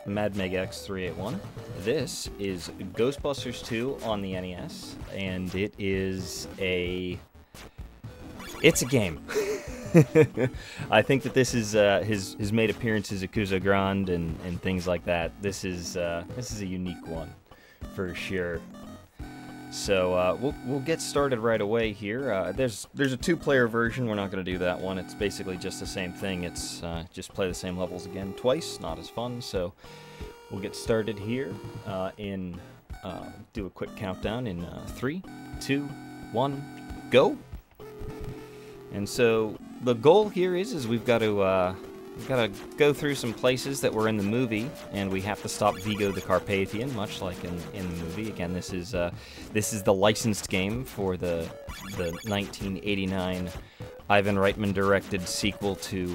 madmegax381. This is Ghostbusters 2 on the NES, and it's a game. I think that this is his made appearances at Kuzo Grande and things like that. This is a unique one for sure. So we'll get started right away here. There's a two-player version. We're not going to do that one. It's basically just the same thing. It's just play the same levels again twice. Not as fun. So we'll get started here do a quick countdown in 3, 2, 1, go. And so the goal here is we've got to go through some places that were in the movie, and we have to stop Vigo the Carpathian, much like in the movie. Again, this is the licensed game for the 1989 Ivan Reitman directed sequel to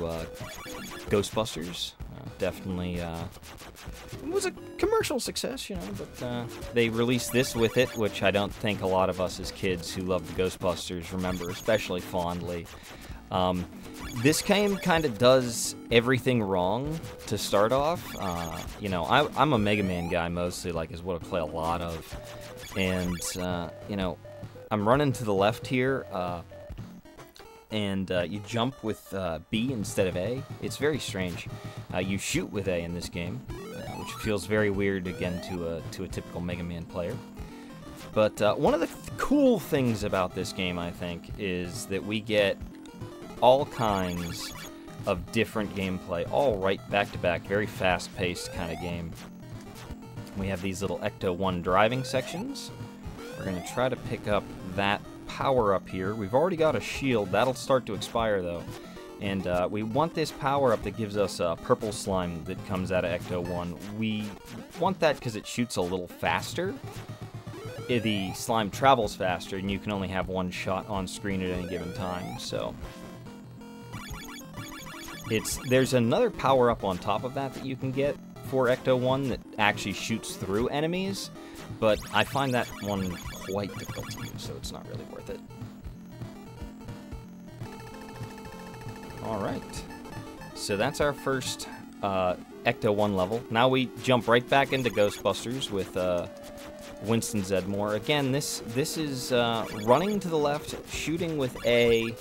Ghostbusters. Definitely it was a commercial success, you know, but they released this with it, which I don't think a lot of us as kids who loved the Ghostbusters remember especially fondly. This game kind of does everything wrong to start off. You know, I'm a Mega Man guy mostly, like is what I play a lot of. And, you know, I'm running to the left here, and you jump with B instead of A. It's very strange. You shoot with A in this game, which feels very weird, again, to a typical Mega Man player. But one of the cool things about this game, I think, is that we get all kinds of different gameplay, all right back-to-back, very fast-paced kind of game. We have these little Ecto-1 driving sections. We're going to try to pick up that power-up here. We've already got a shield. That'll start to expire, though. And we want this power-up that gives us a purple slime that comes out of Ecto-1. We want that because it shoots a little faster. The slime travels faster, and you can only have one shot on screen at any given time, so there's another power-up on top of that you can get for Ecto-1 that actually shoots through enemies, but I find that one quite difficult to use, so it's not really worth it. Alright, so that's our first Ecto-1 level. Now we jump right back into Ghostbusters with Winston Zedmore. Again, this is running to the left, shooting with A,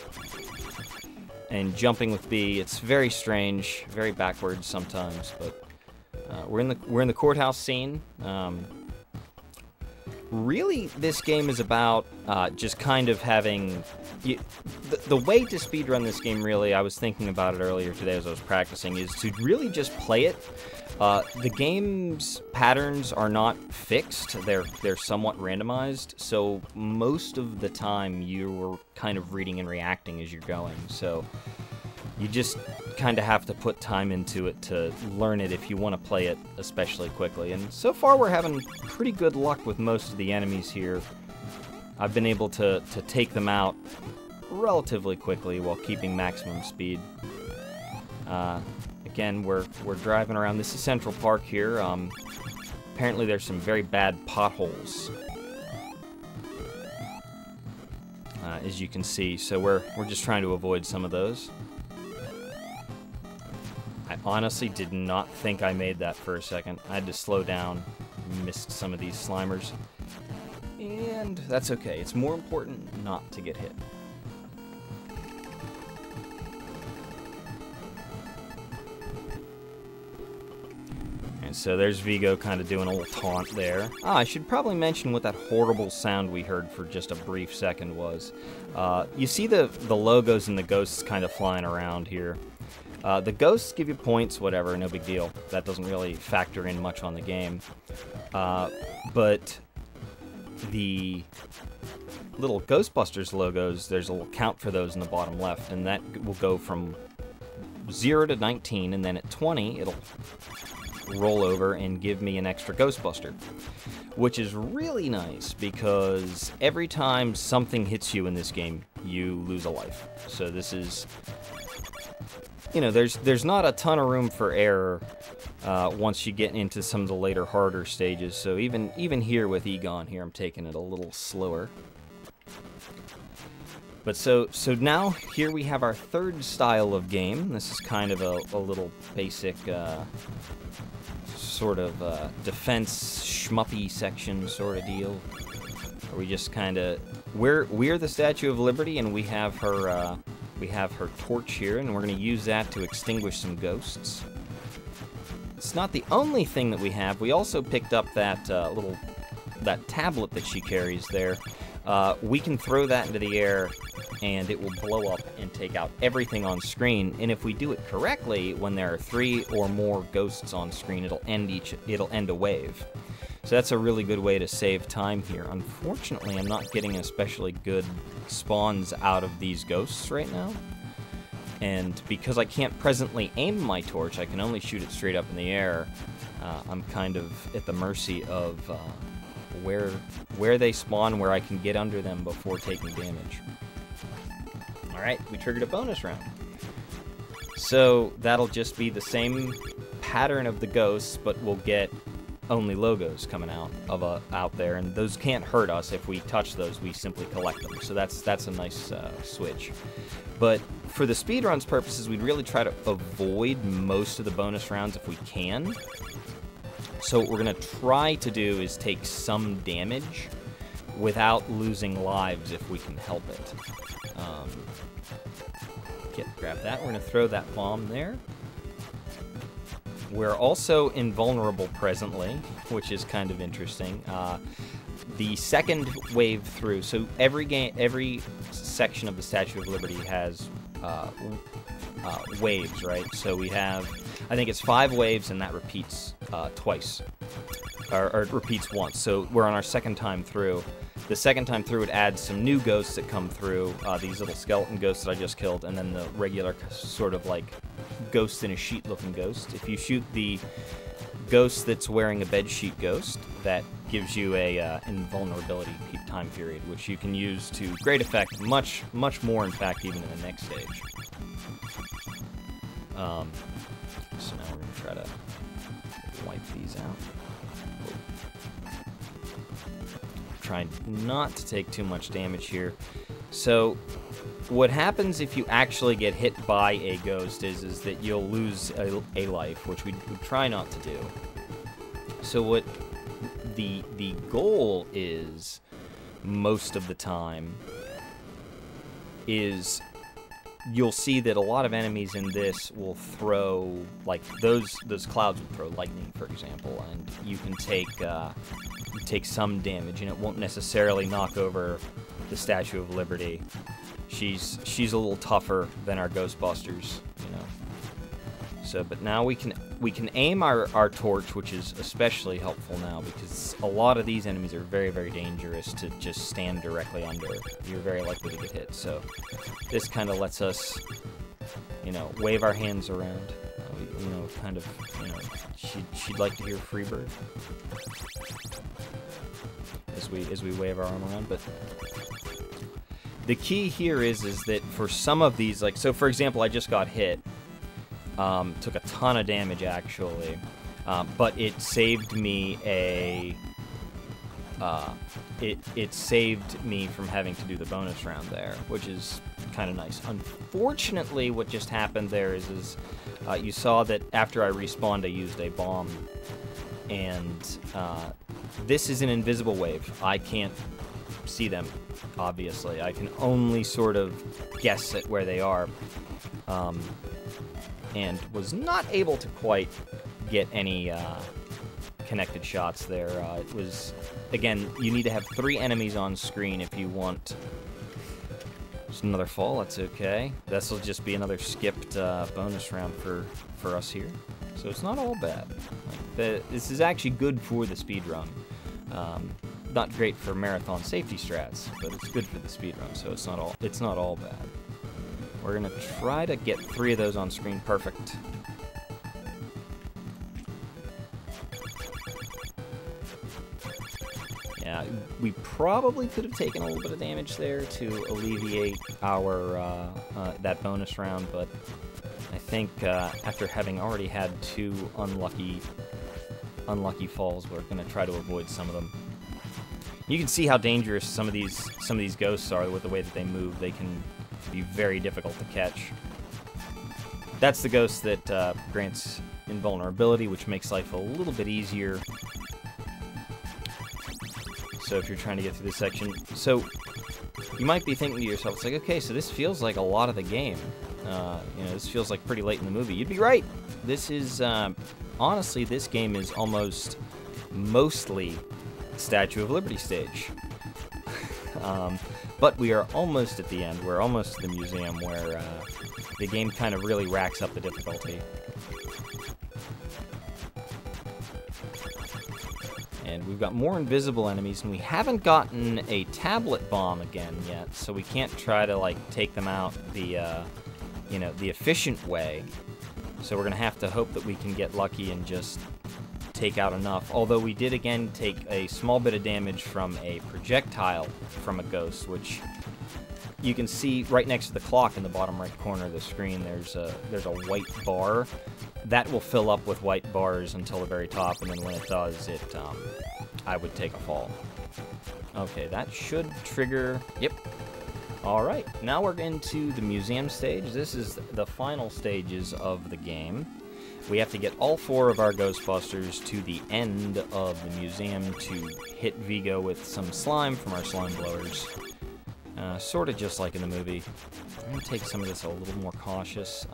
and jumping with B. It's very strange, very backwards sometimes, but we're in the courthouse scene. Really, this game is about just kind of having the way to speedrun this game. Really, I was thinking about it earlier today as I was practicing, is to really just play it. The game's patterns are not fixed, they're somewhat randomized, so most of the time you're kind of reading and reacting as you're going, so you just kind of have to put time into it to learn it if you want to play it especially quickly. And so far we're having pretty good luck with most of the enemies here. I've been able to take them out relatively quickly while keeping maximum speed. Again, we're driving around. This is Central Park here. Apparently there's some very bad potholes, as you can see. So we're just trying to avoid some of those. I honestly did not think I made that for a second. I had to slow down, missed some of these Slimers. And that's okay. It's more important not to get hit. So there's Vigo kind of doing a little taunt there. I should probably mention what that horrible sound we heard for just a brief second was. You see the logos and the ghosts kind of flying around here. The ghosts give you points, whatever, no big deal. That doesn't really factor in much on the game. But the little Ghostbusters logos, there's a little count for those in the bottom left, and that will go from 0 to 19, and then at 20, it'll roll over and give me an extra Ghostbuster, which is really nice because every time something hits you in this game, you lose a life. So this is, you know, there's not a ton of room for error once you get into some of the later, harder stages. So even here with Egon here, I'm taking it a little slower. But so now here we have our third style of game. This is kind of a little basic sort of defense schmuppy section sort of deal. Where we just kind of we're the Statue of Liberty, and we have her torch here, and we're going to use that to extinguish some ghosts. It's not the only thing that we have. We also picked up that that tablet that she carries there. We can throw that into the air, and it will blow up and take out everything on screen. And if we do it correctly, when there are 3 or more ghosts on screen, it'll end a wave. So that's a really good way to save time here. Unfortunately, I'm not getting especially good spawns out of these ghosts right now. And because I can't presently aim my torch, I can only shoot it straight up in the air. I'm kind of at the mercy of where they spawn, where I can get under them before taking damage. Alright, we triggered a bonus round. So that'll just be the same pattern of the ghosts, but we'll get only logos coming out there, and those can't hurt us. If we touch those, we simply collect them. So that's a nice switch. But for the speedrun's purposes, we'd really try to avoid most of the bonus rounds if we can. So what we're going to try to do is take some damage without losing lives if we can help it. Grab that. We're going to throw that bomb there. We're also invulnerable presently, which is kind of interesting. The second wave through, so every section of the Statue of Liberty has waves, right? So we have, I think it's 5 waves, and that repeats twice, or it repeats once. So we're on our second time through. The second time through, it adds some new ghosts that come through, these little skeleton ghosts that I just killed, and then the regular sort of like ghost in a sheet looking ghost. If you shoot the ghost that's wearing a bedsheet ghost, that gives you a invulnerability time period, which you can use to great effect, much more in fact even in the next stage. So now we're going to try to wipe these out. Trying not to take too much damage here. So what happens if you actually get hit by a ghost is that you'll lose a life, which we try not to do. So what the goal is most of the time is you'll see that a lot of enemies in this will throw, like those clouds will throw lightning, for example, and you can take some damage, and it won't necessarily knock over the Statue of Liberty. She's a little tougher than our Ghostbusters, you know. So, but now we can aim our torch, which is especially helpful now because a lot of these enemies are very, very dangerous to just stand directly under. You're very likely to get hit. So this kind of lets us, you know, wave our hands around. You know, kind of, you know, she'd like to hear Freebird as we wave our arm around. But the key here is that for some of these, like, so for example, I just got hit. Took a ton of damage, actually, but it saved me it saved me from having to do the bonus round there, which is kind of nice. Unfortunately, what just happened there is you saw that after I respawned, I used a bomb, and this is an invisible wave. I can't see them, obviously. I can only sort of guess at where they are. And was not able to quite get any connected shots there. It was, again, you need to have 3 enemies on screen if you want. Just another fall, that's okay. This will just be another skipped bonus round for us here. So it's not all bad. Like, this is actually good for the speedrun. Not great for marathon safety strats, but it's good for the speedrun, so it's not all bad. We're going to try to get 3 of those on screen perfect. Yeah, we probably could have taken a little bit of damage there to alleviate our that bonus round, but I think after having already had 2 unlucky falls, we're going to try to avoid some of them. You can see how dangerous some of these ghosts are with the way that they move. They can be very difficult to catch. That's the ghost that grants invulnerability, which makes life a little bit easier. So if you're trying to get through this section, so you might be thinking to yourself, it's like, okay, so this feels like a lot of the game. You know, this feels like pretty late in the movie. You'd be right. This is, honestly, this game is almost mostly Statue of Liberty stage. But we are almost at the end. We're almost at the museum where the game kind of really racks up the difficulty. And we've got more invisible enemies, and we haven't gotten a tablet bomb again yet, so we can't try to, like, take them out the, you know, the efficient way. So we're going to have to hope that we can get lucky and just take out enough. Although we did, again, take a small bit of damage from a projectile from a ghost, which you can see right next to the clock in the bottom right corner of the screen. There's a white bar. That will fill up with white bars until the very top, and then when it does, I would take a fall. Okay, that should trigger... Yep. Alright, now we're into the museum stage. This is the final stages of the game. We have to get all 4 of our Ghostbusters to the end of the museum to hit Vigo with some slime from our slime blowers. Sort of just like in the movie. I'm going to take some of this a little more cautious.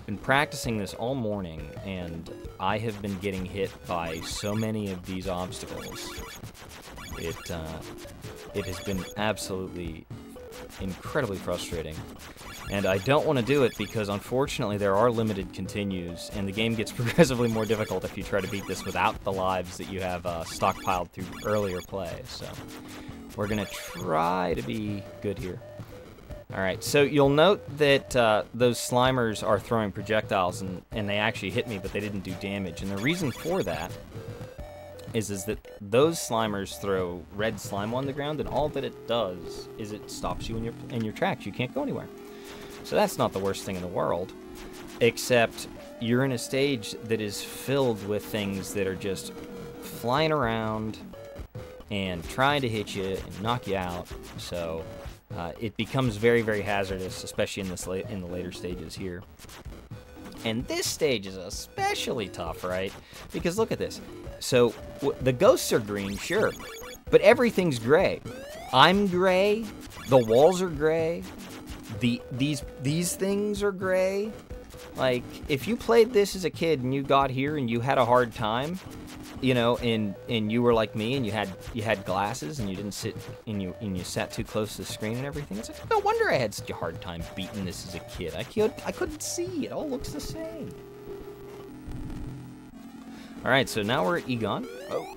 Been practicing this all morning, and I have been getting hit by so many of these obstacles. It has been absolutely incredibly frustrating. And I don't want to do it because, unfortunately, there are limited continues, and the game gets progressively more difficult if you try to beat this without the lives that you have stockpiled through earlier play. So we're going to try to be good here. Alright, so you'll note that those Slimers are throwing projectiles, and they actually hit me, but they didn't do damage. And the reason for that is that those Slimers throw red slime on the ground, and all that it does is it stops you in your tracks. You can't go anywhere. So that's not the worst thing in the world, except you're in a stage that is filled with things that are just flying around and trying to hit you and knock you out. So it becomes very, very hazardous, especially in the later stages here. And this stage is especially tough, right? Because look at this. So the ghosts are green, sure, but everything's gray. I'm gray. The walls are gray. These things are gray. Like, if you played this as a kid and you got here and you had a hard time, you know, and you were like me and you had glasses and you didn't sit and you sat too close to the screen and everything, it's like, no wonder I had such a hard time beating this as a kid. I couldn't see. It all looks the same. All right, so now we're at Egon. Oh.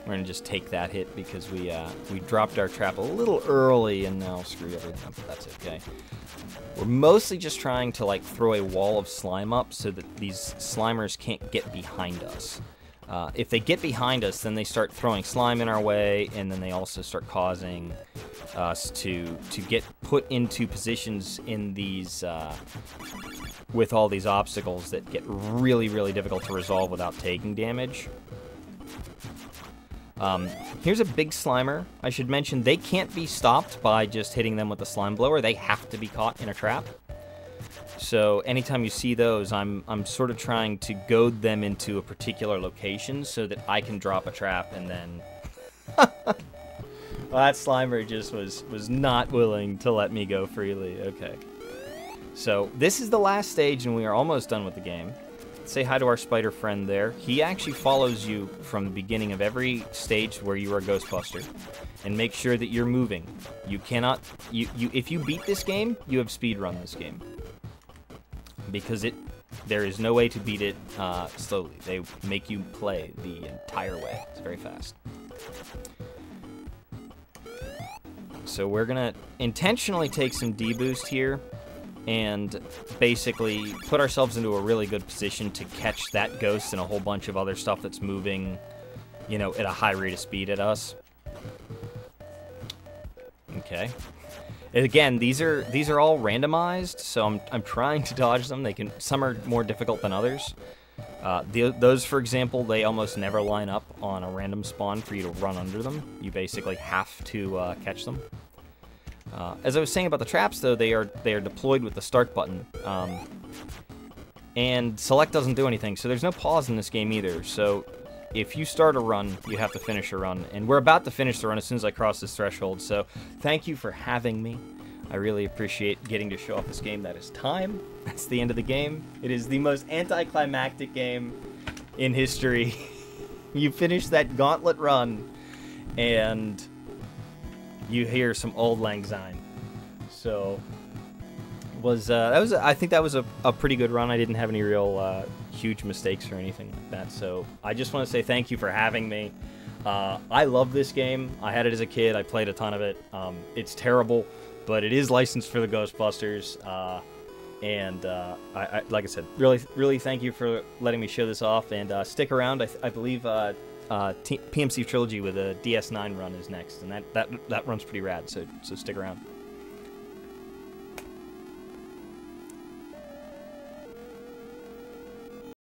We're gonna just take that hit because we dropped our trap a little early and now screwed everything up, but that's okay. We're mostly just trying to, like, throw a wall of slime up so that these Slimers can't get behind us. If they get behind us, then they start throwing slime in our way, and then they also start causing us to get put into positions in these, with all these obstacles that get really, really difficult to resolve without taking damage. Here's a big Slimer. I should mention they can't be stopped by just hitting them with a slime blower. They have to be caught in a trap. So anytime you see those, I'm sort of trying to goad them into a particular location so that I can drop a trap and then... Well, that Slimer just was not willing to let me go freely. Okay. So this is the last stage and we are almost done with the game. Say hi to our spider friend there. He actually follows you from the beginning of every stage where you are a Ghostbuster, and make sure that you're moving. You cannot, if you beat this game, you have speedrun this game, because there is no way to beat it slowly. They make you play the entire way. It's very fast. So we're gonna intentionally take some deboost here and basically put ourselves into a really good position to catch that ghost and a whole bunch of other stuff that's moving, you know, at a high rate of speed at us. Okay. And again, these are all randomized, so I'm trying to dodge them. Some are more difficult than others. Those, for example, they almost never line up on a random spawn for you to run under them. You basically have to catch them. As I was saying about the traps, though, they are deployed with the start button, and select doesn't do anything, so there's no pause in this game either. So if you start a run, you have to finish a run, and we're about to finish the run as soon as I cross this threshold. So thank you for having me. I really appreciate getting to show off this game. That is time. That's the end of the game. It is the most anticlimactic game in history. You finish that gauntlet run, and you hear some Auld Lang Syne. So I think that was a pretty good run. I didn't have any real huge mistakes or anything like that. So I just want to say thank you for having me. I love this game. I had it as a kid. I played a ton of it. It's terrible, but it is licensed for the Ghostbusters. And like I said, really thank you for letting me show this off. And stick around. I believe PMC Trilogy with a DS9 run is next, and that run's pretty rad. So stick around.